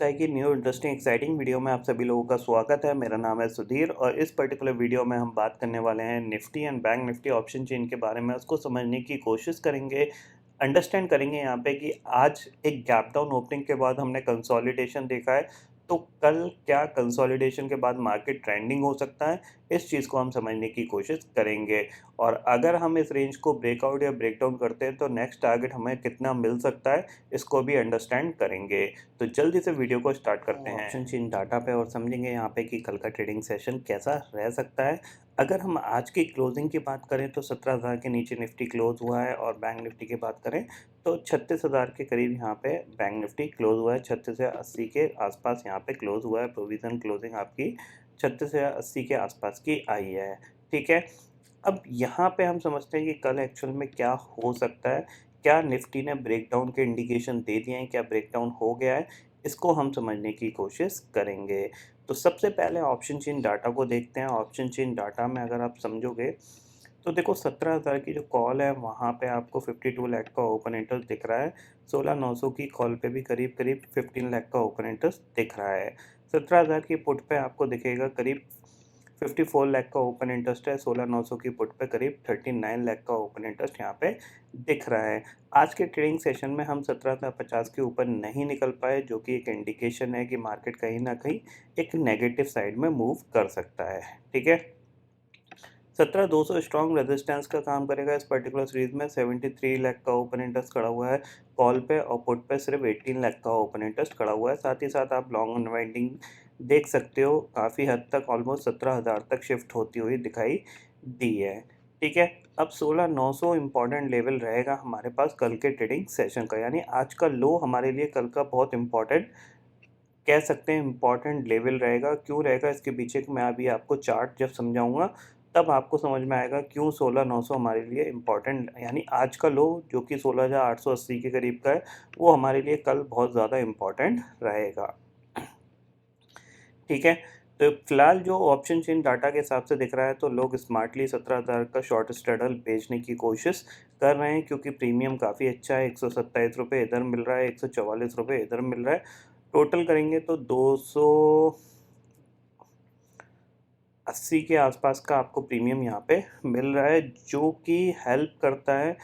कई की new interesting exciting video में आप सभी लोगों का स्वागत है। मेरा नाम है सुधीर और इस पर्टिकुलर वीडियो में हम बात करने वाले हैं Nifty and bank Nifty option chain के बारे में। उसको समझने की कोशिश करेंगे, अंडरस्टैंड करेंगे यहाँ पे कि आज एक गैप डाउन ओपनिंग के बाद हमने कंसोलिडेशन देखा है, तो कल क्या कंसोलिडेशन के बाद मार्केट ट्रेंडिंग हो सकता है, इस चीज़ को हम समझने की कोशिश करेंगे। और अगर हम इस रेंज को ब्रेकआउट या ब्रेकडाउन करते हैं तो नेक्स्ट टारगेट हमें कितना मिल सकता है, इसको भी अंडरस्टैंड करेंगे। तो जल्दी से वीडियो को स्टार्ट करते हैं ऑप्शन चेन डाटा पे और समझेंगे यहाँ पे कि कल का ट्रेडिंग सेशन कैसा रह सकता है। अगर हम आज की क्लोजिंग की बात करें तो 17,000 के नीचे निफ्टी क्लोज हुआ है और बैंक निफ्टी की बात करें तो 36,000 के करीब यहाँ पे बैंक निफ्टी क्लोज हुआ है। 36 से 80 के आसपास यहाँ पे क्लोज हुआ है। प्रोविज़न क्लोजिंग आपकी 36 से 80 के आसपास की आई है। ठीक है, अब यहाँ पे हम समझते हैं कि कल एक्चुअल में क्या हो सकता है। क्या निफ्टी ने ब्रेकडाउन के इंडिकेशन दे दिए हैं, क्या ब्रेकडाउन हो गया है, इसको हम समझने की कोशिश करेंगे। तो सबसे पहले ऑप्शन चेन डाटा को देखते हैं। ऑप्शन चेन डाटा में अगर आप समझोगे तो देखो 17,000 की जो कॉल है वहाँ पे आपको 52 लाख का ओपन इंटरेस्ट दिख रहा है। 16,900 की कॉल पे भी करीब करीब 15 लाख का ओपन इंटरेस्ट दिख रहा है। 17,000 की पुट पे आपको दिखेगा करीब 54 लाख का ओपन इंटरेस्ट है। 16,900 की पुट पे करीब 39 लाख का ओपन इंटरेस्ट यहाँ पे दिख रहा है। आज के ट्रेडिंग सेशन में हम 17,50 के ऊपर नहीं निकल पाए, जो कि एक इंडिकेशन है कि मार्केट कहीं ना कहीं एक नेगेटिव साइड में मूव कर सकता है। ठीक है, 17,200 स्ट्रॉन्ग रेजिस्टेंस का काम करेगा इस पर्टिकुलर सीरीज में। 73 लाख का ओपन इंटरेस्ट खड़ा हुआ है कॉल पे और पुट पे सिर्फ 18 लाख का ओपन इंटरेस्ट खड़ा हुआ है। साथ ही साथ आप लॉन्ग अनवाइंडिंग देख सकते हो, काफ़ी हद तक ऑलमोस्ट 17,000 तक शिफ्ट होती हुई दिखाई दी है। ठीक है, अब 16,900 इम्पॉर्टेंट लेवल रहेगा हमारे पास कल के ट्रेडिंग सेशन का, यानी आज का लो हमारे लिए कल का बहुत इंपॉर्टेंट कह सकते हैं, इम्पॉर्टेंट लेवल रहेगा। क्यों रहेगा इसके पीछे मैं अभी आपको चार्ट जब समझाऊंगा तब आपको समझ में आएगा क्यों 16,900 हमारे लिए इम्पॉर्टेंट, यानी आज का लो जो कि 16,880 के करीब का है वो हमारे लिए कल बहुत ज़्यादा इम्पॉर्टेंट रहेगा। ठीक है, तो फिलहाल जो ऑप्शन चेन डाटा के हिसाब से दिख रहा है तो लोग स्मार्टली 17,000 का शॉर्ट स्ट्रैडल बेचने की कोशिश कर रहे हैं, क्योंकि प्रीमियम काफ़ी अच्छा है। 127 रुपये इधर मिल रहा है, 144 रुपये इधर मिल रहा है। टोटल करेंगे तो 280 के आसपास का आपको प्रीमियम यहाँ पे मिल रहा है, जो कि हेल्प करता है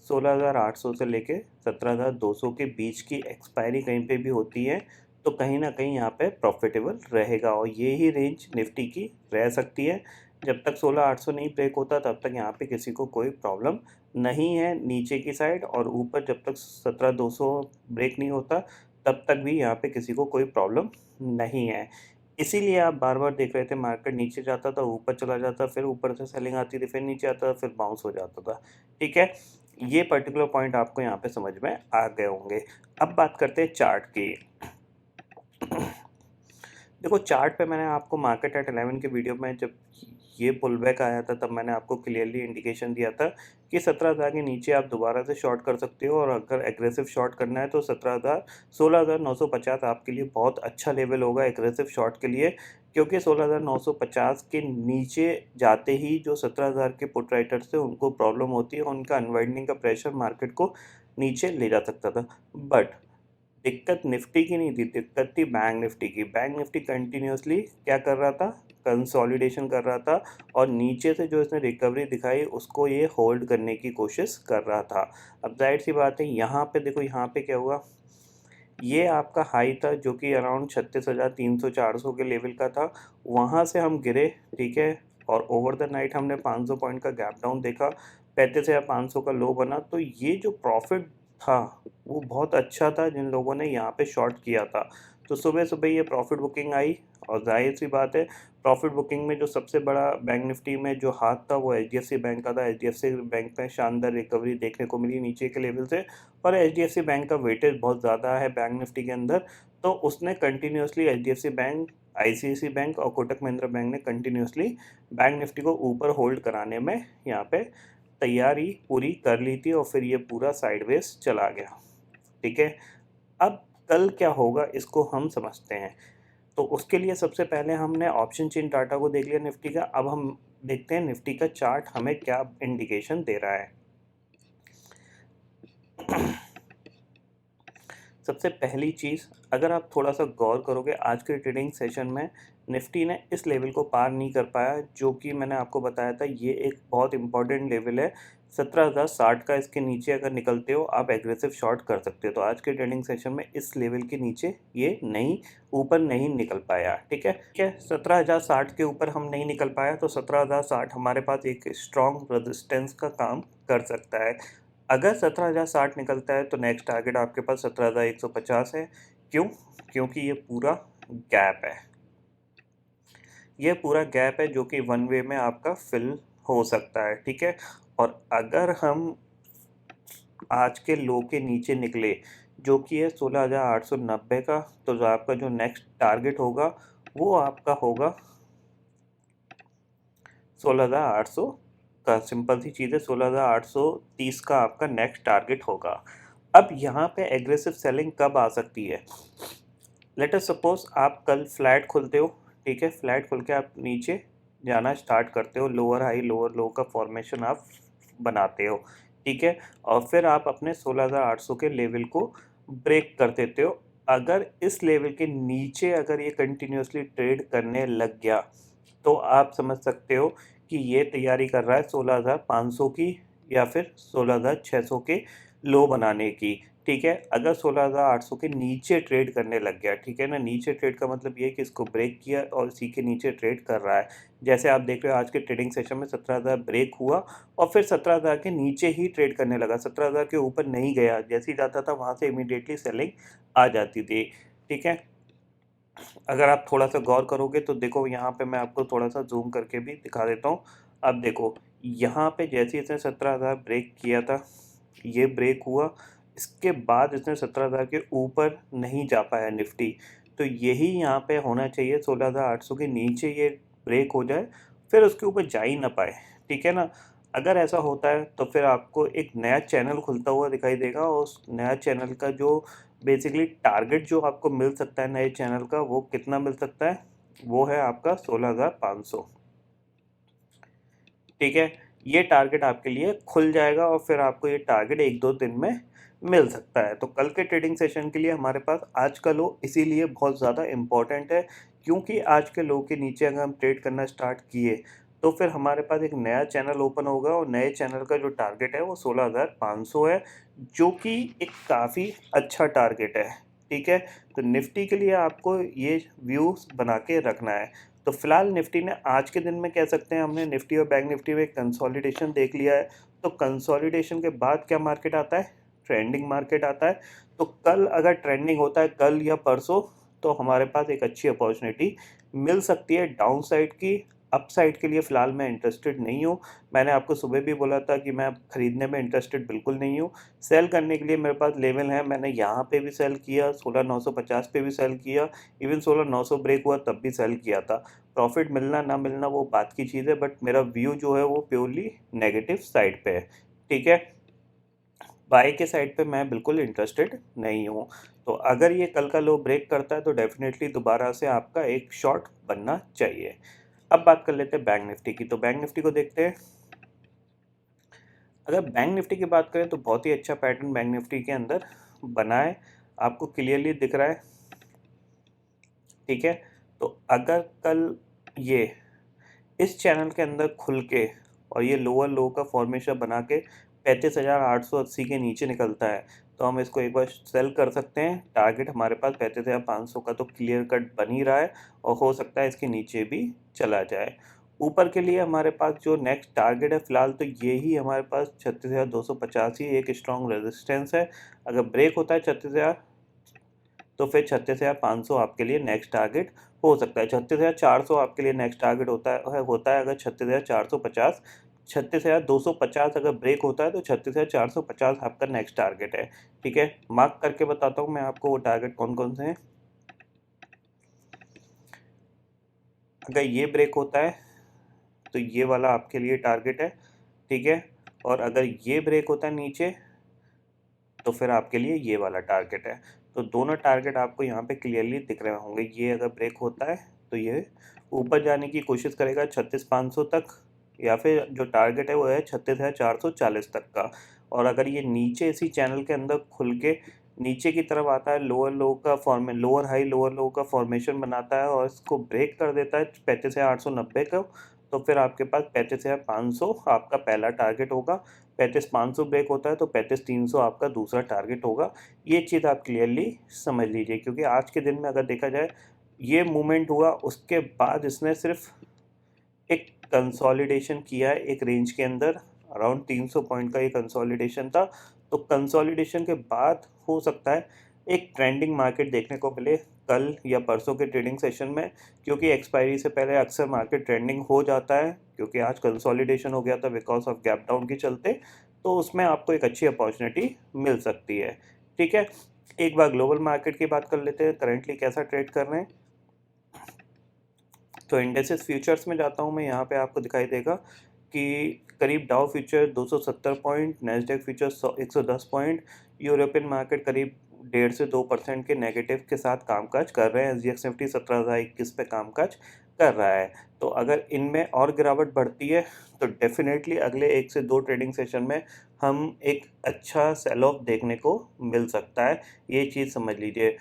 16,800 से लेके 17,200 के बीच की एक्सपायरी कहीं पे भी होती है तो कहीं ना कहीं यहाँ पे प्रॉफिटेबल रहेगा और ये ही रेंज निफ्टी की रह सकती है। जब तक 16,800 नहीं ब्रेक होता तब तक यहाँ पे किसी को कोई प्रॉब्लम नहीं है नीचे की साइड, और ऊपर जब तक 17,200 ब्रेक नहीं होता तब तक भी यहाँ पे किसी को कोई प्रॉब्लम नहीं है। इसीलिए आप बार बार देख रहे थे मार्केट नीचे जाता था, ऊपर चला जाता, फिर ऊपर से सेलिंग आती थी, फिर नीचे आता था, फिर बाउंस हो जाता था। ठीक है, ये पर्टिकुलर पॉइंट आपको यहाँ पे समझ में आ गए होंगे। अब बात करते हैं चार्ट की। देखो चार्ट पे मैंने आपको मार्केट एट 11 के वीडियो में जब ये पुल बैक आया था तब मैंने आपको क्लियरली इंडिकेशन दिया था कि 17,000 के नीचे आप दोबारा से शॉर्ट कर सकते हो, और अगर एग्रेसिव शॉर्ट करना है तो 16,950 आपके लिए बहुत अच्छा लेवल होगा एग्रेसिव शॉर्ट के लिए, क्योंकि 16,950 के नीचे जाते ही जो 17,000 के पुट राइटर्स थे उनको प्रॉब्लम होती है, उनका अनवाइंडिंग का प्रेशर मार्केट को नीचे ले जा सकता था। बट दिक्कत निफ्टी की नहीं थी, दिक्कत थी बैंक निफ्टी की। बैंक निफ्टी कंटिन्यूसली क्या कर रहा था, कंसोलिडेशन कर रहा था, और नीचे से जो इसने रिकवरी दिखाई उसको ये होल्ड करने की कोशिश कर रहा था। अब जाहिर सी बात है यहाँ पे देखो, यहाँ पे क्या हुआ, ये आपका हाई था जो कि अराउंड 36,300-400 के लेवल का था, वहाँ से हम गिरे। ठीक है, और ओवर द नाइट हमने 500 पॉइंट का गैप डाउन देखा, 35,500 का लो बना। तो ये जो प्रॉफिट था वो बहुत अच्छा था जिन लोगों ने यहाँ पे शॉर्ट किया था। तो सुबह सुबह ये प्रॉफिट बुकिंग आई, और जाहिर सी बात है प्रॉफिट बुकिंग में जो सबसे बड़ा बैंक निफ्टी में जो हाथ था वो एचडीएफसी बैंक का था। एचडीएफसी बैंक में शानदार रिकवरी देखने को मिली नीचे के लेवल से, और एचडीएफसी बैंक का वेटेज बहुत ज़्यादा है बैंक निफ्टी के अंदर, तो उसने continuously HDFC bank, ICICI bank और कोटक महिंद्रा बैंक ने कंटिन्यूसली बैंक निफ्टी को ऊपर होल्ड कराने में यहाँ पे तैयारी पूरी कर ली थी, और फिर ये पूरा साइडवेज चला गया। ठीक है, अब कल क्या होगा इसको हम समझते हैं। तो उसके लिए सबसे पहले हमने ऑप्शन चेन डाटा को देख लिया निफ्टी का। अब हम देखते हैं निफ्टी का चार्ट हमें क्या इंडिकेशन दे रहा है। सबसे पहली चीज़, अगर आप थोड़ा सा गौर करोगे आज के ट्रेडिंग सेशन में निफ्टी ने इस लेवल को पार नहीं कर पाया, जो कि मैंने आपको बताया था ये एक बहुत इंपॉर्टेंट लेवल है 17,060 का। इसके नीचे अगर निकलते हो आप एग्रेसिव शॉर्ट कर सकते हो। तो आज के ट्रेडिंग सेशन में इस लेवल के नीचे ये नहीं, ऊपर नहीं निकल पाया। ठीक है, 17,060 के ऊपर हम नहीं निकल पाया, तो 17,060 हमारे पास एक स्ट्रॉन्ग रेजिस्टेंस का काम कर सकता है। अगर 17,060 निकलता है तो नेक्स्ट टारगेट आपके पास 17,150 है। क्यों? क्योंकि ये पूरा गैप है, ये पूरा गैप है जो कि वन वे में आपका फिल हो सकता है। ठीक है, और अगर हम आज के लो के नीचे निकले जो कि है 16,890 का, तो जो आपका जो नेक्स्ट टारगेट होगा वो आपका होगा 16,800 का। सिंपल सी चीज़ है, 16,830 का आपका नेक्स्ट टारगेट होगा। अब यहाँ पे एग्रेसिव सेलिंग कब आ सकती है? लेट अस सपोज आप कल फ्लैट खुलते हो। ठीक है, फ्लैट खुल के आप नीचे जाना स्टार्ट करते हो, लोअर हाई लोअर लो का फॉर्मेशन आप बनाते हो। ठीक है, और फिर आप अपने 16,800 के लेवल को ब्रेक कर देते हो। अगर इस लेवल के नीचे अगर ये कंटिन्यूसली ट्रेड करने लग गया तो आप समझ सकते हो कि ये तैयारी कर रहा है 16,500 की या फिर 16,600 के लो बनाने की। ठीक है, अगर 16,800 के नीचे ट्रेड करने लग गया, ठीक है ना, नीचे ट्रेड का मतलब ये है कि इसको ब्रेक किया और इसी के नीचे ट्रेड कर रहा है। जैसे आप देख रहे हो आज के ट्रेडिंग सेशन में 17,000 ब्रेक हुआ और फिर 17,000 के नीचे ही ट्रेड करने लगा, 17,000 के ऊपर नहीं गया। जैसे ही जाता था वहाँ से इमीडिएटली सेलिंग आ जाती थी। ठीक है, अगर आप थोड़ा सा गौर करोगे तो देखो यहाँ पे मैं आपको थोड़ा सा जूम करके भी दिखा देता हूँ। अब देखो यहाँ पे जैसे इसने 17,000 ब्रेक किया था, ये ब्रेक हुआ, इसके बाद इसने 17,000 के ऊपर नहीं जा पाया निफ्टी। तो यही यहाँ पे होना चाहिए, 16,800 के नीचे ये ब्रेक हो जाए फिर उसके ऊपर जा ही ना पाए। ठीक है ना, अगर ऐसा होता है तो फिर आपको एक नया चैनल खुलता हुआ दिखाई देगा और उस नया चैनल का जो बेसिकली टारगेट जो आपको मिल सकता है नए चैनल का, वो कितना मिल सकता है? वो है आपका 16,500। ठीक है, ये टारगेट आपके लिए खुल जाएगा और फिर आपको ये टारगेट एक दो दिन में मिल सकता है। तो कल के ट्रेडिंग सेशन के लिए हमारे पास आज का लो इसीलिए बहुत ज़्यादा इम्पोर्टेंट है, क्योंकि आज के लो के नीचे अगर हम ट्रेड करना स्टार्ट किए तो फिर हमारे पास एक नया चैनल ओपन होगा और नए चैनल का जो टारगेट है वो 16,500 है, जो कि एक काफ़ी अच्छा टारगेट है। ठीक है, तो निफ्टी के लिए आपको ये व्यूज़ बना के रखना है। तो फिलहाल निफ्टी ने आज के दिन में कह सकते हैं, हमने निफ्टी और बैंक निफ्टी में कंसोलिडेशन देख लिया है। तो कंसोलिडेशन के बाद क्या मार्केट आता है? ट्रेंडिंग मार्केट आता है। तो कल अगर ट्रेंडिंग होता है, कल या परसों, तो हमारे पास एक अच्छी अपॉर्चुनिटी मिल सकती है डाउन साइड की। अप साइड के लिए फ़िलहाल मैं इंटरेस्टेड नहीं हूँ। मैंने आपको सुबह भी बोला था कि मैं ख़रीदने में इंटरेस्टेड बिल्कुल नहीं हूँ। सेल करने के लिए मेरे पास लेवल है, मैंने यहाँ पे भी सेल किया, 16,950 पे भी सेल किया, इवन 16,900 ब्रेक हुआ तब भी सेल किया था। प्रॉफिट मिलना ना मिलना वो बात की चीज़ है, बट मेरा व्यू जो है वो प्योरली नेगेटिव साइड पे है। ठीक है, बाय के साइड पे मैं बिल्कुल इंटरेस्टेड नहीं हूँ। तो अगर ये कल का लो ब्रेक करता है तो डेफिनेटली दोबारा से आपका एक शॉर्ट बनना चाहिए। अब बात कर लेते हैं बैंक निफ्टी की। तो बैंक निफ्टी को देखते हैं। अगर बैंक निफ्टी की बात करें तो बहुत ही अच्छा पैटर्न बैंक निफ्टी के अंदर बना है, आपको क्लियरली दिख रहा है। ठीक है, तो अगर कल ये इस चैनल के अंदर खुल के और ये लोअर लो का फॉर्मेशन बना के 35,880 के नीचे निकलता है तो हम इसको एक बार सेल कर सकते हैं। टारगेट हमारे पास 35,500 का तो क्लियर कट बन ही रहा है और हो सकता है इसके नीचे भी चला जाए। ऊपर के लिए हमारे पास जो नेक्स्ट टारगेट है फ़िलहाल तो ये ही हमारे पास 36,285 ही एक स्ट्रॉन्ग रेजिस्टेंस है। अगर ब्रेक होता है 36,000 तो फिर 36,500 आपके लिए नेक्स्ट टारगेट हो सकता है। 36,400 आपके लिए नेक्स्ट टारगेट होता है अगर 36,450, 36,250 अगर ब्रेक होता है तो 36,450 आपका नेक्स्ट टारगेट है। ठीक है, मार्क करके बताता हूँ मैं आपको वो टारगेट कौन कौन से हैं। अगर ये ब्रेक होता है तो ये वाला आपके लिए टारगेट है। ठीक है, और अगर ये ब्रेक होता है नीचे तो फिर आपके लिए ये वाला टारगेट है। तो दोनों टारगेट आपको यहाँ पे क्लियरली दिख रहे होंगे। ये अगर ब्रेक होता है तो ये ऊपर जाने की कोशिश करेगा 36,500 तक, या फिर जो टारगेट है वो है 36,440 तक का। और अगर ये नीचे इसी चैनल के अंदर खुल के नीचे की तरफ आता है, लोअर हाई लोअर लो का फॉर्मेशन बनाता है और इसको ब्रेक कर देता है 35,890 को, तो फिर आपके पास 35,500 आपका पहला टारगेट होगा। 35,500 ब्रेक होता है तो 35,300 आपका दूसरा टारगेट होगा। ये चीज़ आप क्लियरली समझ लीजिए, क्योंकि आज के दिन में अगर देखा जाए ये मूवमेंट हुआ, उसके बाद इसने सिर्फ एक कंसोलिडेशन किया है एक रेंज के अंदर, अराउंड 300 पॉइंट का ये कंसोलिडेशन था। तो कंसोलिडेशन के बाद हो सकता है एक ट्रेंडिंग मार्केट देखने को मिले कल या परसों के ट्रेडिंग सेशन में, क्योंकि एक्सपायरी से पहले अक्सर मार्केट ट्रेंडिंग हो जाता है, क्योंकि आज कंसोलिडेशन हो गया था बिकॉज ऑफ गैप डाउन के चलते। तो उसमें आपको एक अच्छी अपॉर्चुनिटी मिल सकती है। ठीक है, एक बार ग्लोबल मार्केट की बात कर लेते हैं, करेंटली कैसा ट्रेड कर रहे हैं। तो इंडेक्सेस फ्यूचर्स में जाता हूँ मैं, यहाँ पे आपको दिखाई देगा कि करीब डाउ future 270 point, Nasdaq future 110 point, European market करीब 1.5 से 2% के नेगेटिव के साथ कामकाज कर रहे हैं। एसजीएक्स निफ्टी 17,021 पे कामकाज कर रहा है। तो अगर इनमें और गिरावट बढ़ती है तो डेफिनेटली अगले 1 से 2 ट्रेडिंग सेशन में हम एक अच्छा सेल ऑफ देखने को मिल सकता है, ये चीज़ समझ लीजिए।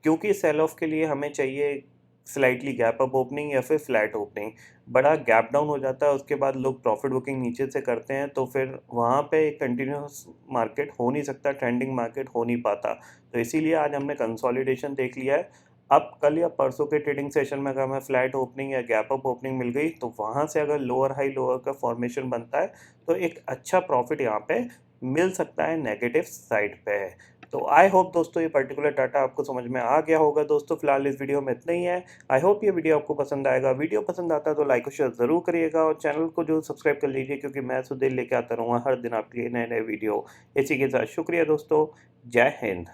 क्योंकि सेल ऑफ के लिए हमें चाहिए स्लाइटली गैप अप ओपनिंग या फिर फ्लैट ओपनिंग। बड़ा गैप डाउन हो जाता है, उसके बाद लोग प्रॉफिट बुकिंग नीचे से करते हैं, तो फिर वहाँ पे एक कंटिन्यूस मार्केट हो नहीं सकता, ट्रेंडिंग मार्केट हो नहीं पाता। तो इसीलिए आज हमने कंसोलिडेशन देख लिया है। अब कल या परसों के ट्रेडिंग सेशन में अगर हमें फ्लैट ओपनिंग या गैप अप ओपनिंग मिल गई, तो वहाँ से अगर लोअर हाई लोअर का फॉर्मेशन बनता है तो एक अच्छा प्रॉफिट यहाँ पे मिल सकता है नेगेटिव साइड पे। तो आई होप दोस्तों ये पर्टिकुलर डाटा आपको समझ में आ गया होगा। दोस्तों फिलहाल इस वीडियो में इतना ही है। आई होप ये वीडियो आपको पसंद आएगा। वीडियो पसंद आता है तो लाइक और शेयर ज़रूर करिएगा और चैनल को जो सब्सक्राइब कर लीजिए, क्योंकि मैं सुधीर लेके आता रहूँगा हर दिन आपके लिए नए नए वीडियो। इसी के साथ शुक्रिया दोस्तों, जय हिंद।